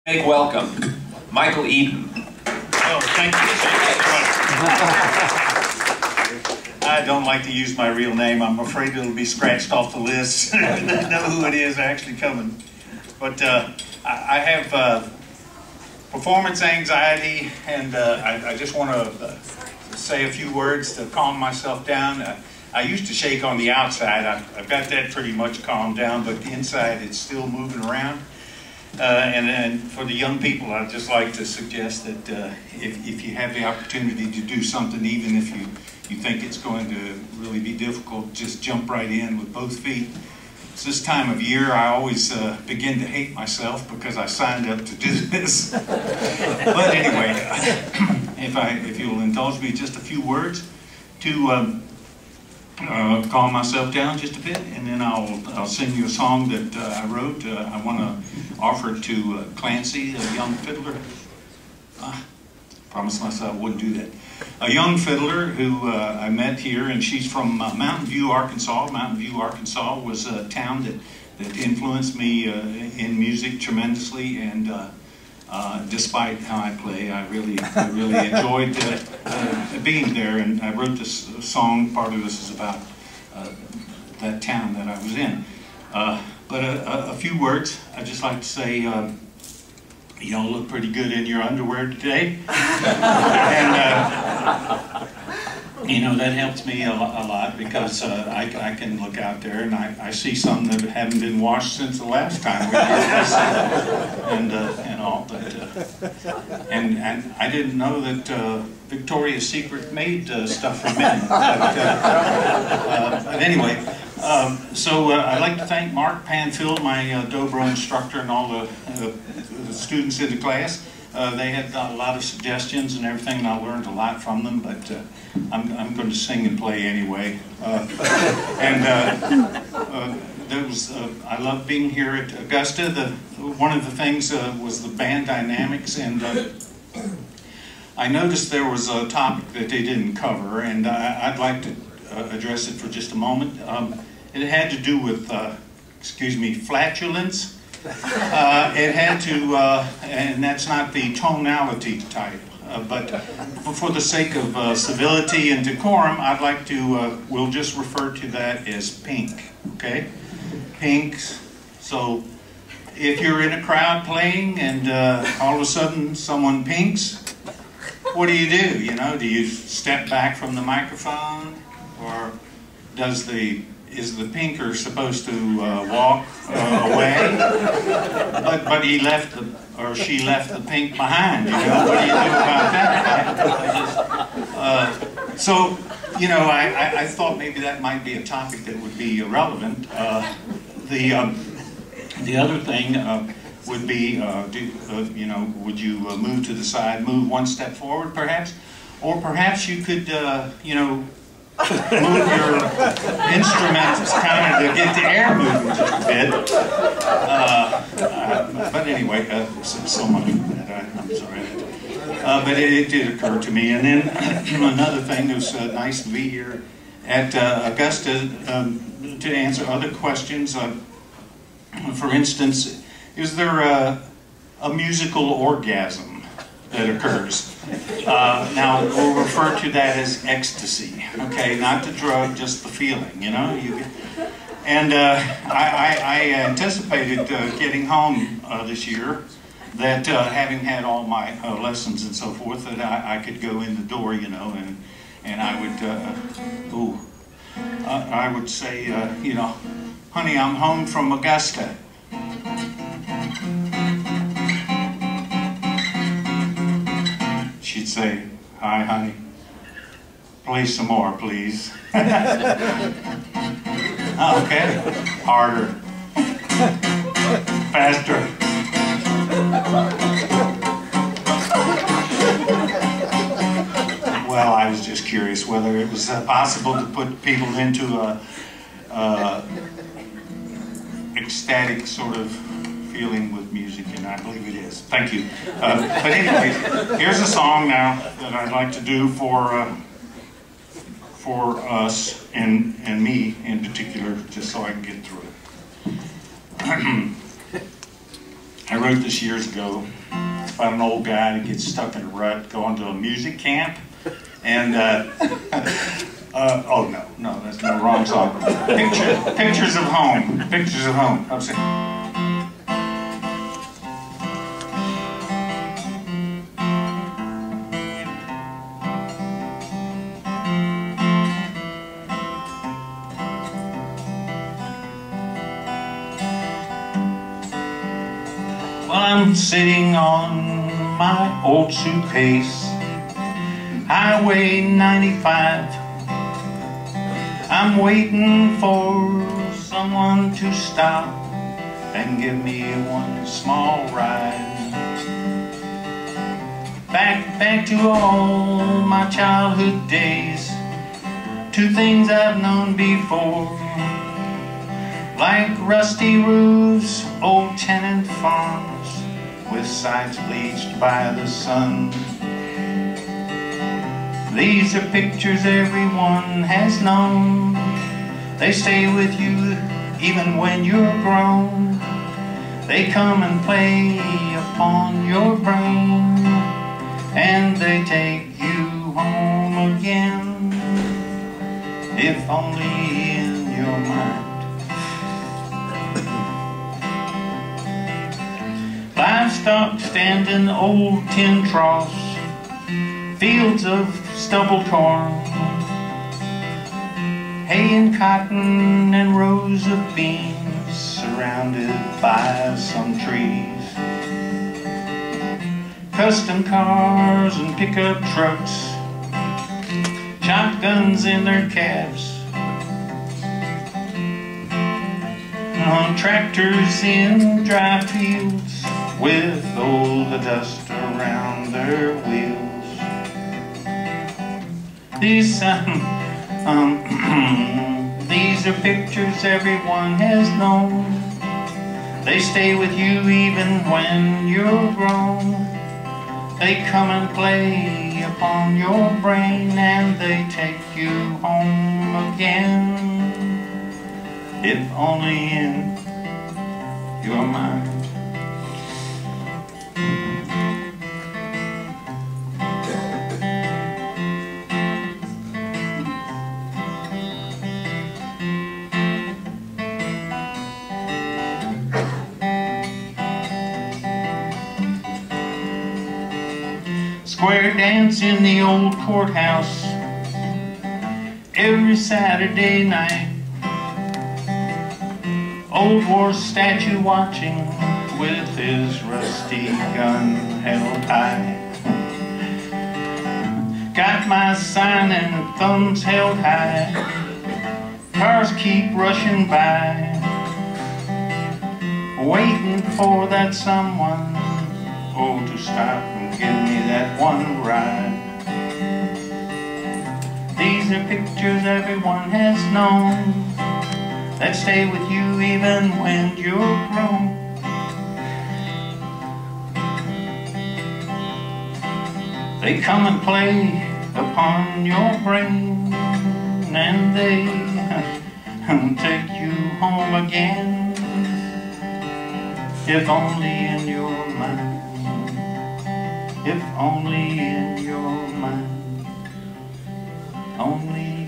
Big welcome, Michael Eden. Oh, thank you. I don't like to use my real name. I'm afraid it'll be scratched off the list. I know who it is actually coming. But I have performance anxiety, and I just want to say a few words to calm myself down. I used to shake on the outside. I've got that pretty much calmed down, but the inside it's still moving around. And for the young people, I'd just like to suggest that if you have the opportunity to do something, even if you think it's going to really be difficult, just jump right in with both feet. It's this time of year I always begin to hate myself because I signed up to do this. But anyway, if you'll indulge me just a few words to calm myself down just a bit, and then I'll sing you a song that I wrote. I want to offer it to Clancy, a young fiddler. Promised myself I wouldn't do that. A young fiddler who I met here, and she's from Mountain View, Arkansas. Mountain View, Arkansas was a town that influenced me in music tremendously, and despite how I play, I really enjoyed being there, and I wrote this song. Part of this is about that town that I was in. But a few words. I'd just like to say, you all look pretty good in your underwear today. And, you know, that helps me a lot because I can look out there and I see some that haven't been washed since the last time we did this, and all. But and I didn't know that Victoria's Secret made stuff for men. But anyway, so I'd like to thank Mark Panfield, my dobro instructor, and all the students in the class. They had a lot of suggestions and everything, and I learned a lot from them, but I'm going to sing and play anyway. I love being here at Augusta. One of the things was the band dynamics, and I noticed there was a topic that they didn't cover, and I'd like to address it for just a moment. It had to do with, excuse me, flatulence. It had to, and that's not the tonality type, but for the sake of civility and decorum, I'd like to, we'll just refer to that as pink, okay? Pink. So if you're in a crowd playing and all of a sudden someone pinks, what do? You know, do you step back from the microphone, or is the pinker supposed to walk away? But he left or she left the pink behind. You know, what do you do about that? So, you know, I thought maybe that might be a topic that would be relevant. The other thing would be, you know, would you move to the side, move one step forward, perhaps, or perhaps you could, you know, move your instruments kind of to get the air moving just a bit. But anyway, so much for that. I'm sorry. But it did occur to me. And then another thing, it was nice to be here at Augusta to answer other questions. For instance, is there a musical orgasm that occurs? Now, we'll refer to that as ecstasy, okay? Not the drug, just the feeling, you know? And I anticipated getting home this year that having had all my lessons and so forth, that I could go in the door, you know, and I would say, you know, honey, I'm home from Augusta. She'd say, hi, honey, play some more, please. Okay, harder, faster. Well, I was just curious whether it was possible to put people into a ecstatic sort of feeling with music, and I believe it is. Thank you. But anyway, here's a song now that I'd like to do for us and me in particular, just so I can get through it. I I wrote this years ago about an old guy that gets stuck in a rut going to a music camp. And, oh no, that's the wrong song. Pictures of Home. Pictures of Home. I'm saying. Well, I'm sitting on my old suitcase, Highway 95. I'm waiting for someone to stop and give me one small ride. Back to all my childhood days, to things I've known before, like rusty roofs, old tenant farms with sides bleached by the sun. These are pictures everyone has known. They stay with you even when you're grown. They come and play upon your brain, and they take you home again, if only in your mind. Livestock stand in old tin troughs, fields of stubble torn, hay and cotton and rows of beans surrounded by some trees. Custom cars and pickup trucks, shotguns in their cabs, tractors in dry fields with all the dust around their wheels. These are pictures everyone has known. They stay with you even when you're grown. They come and play upon your brain, and they take you home again, if only in your mind. Square dance in the old courthouse every Saturday night. Old war statue watching with his rusty gun held high. Got my sign and thumbs held high. Cars keep rushing by, waiting for that someone, oh, to stop and give me that one ride. These are pictures everyone has known, that stay with you even when you're grown. They come and play upon your brain, and they take you home again, if only in your mind, if only in your mind, only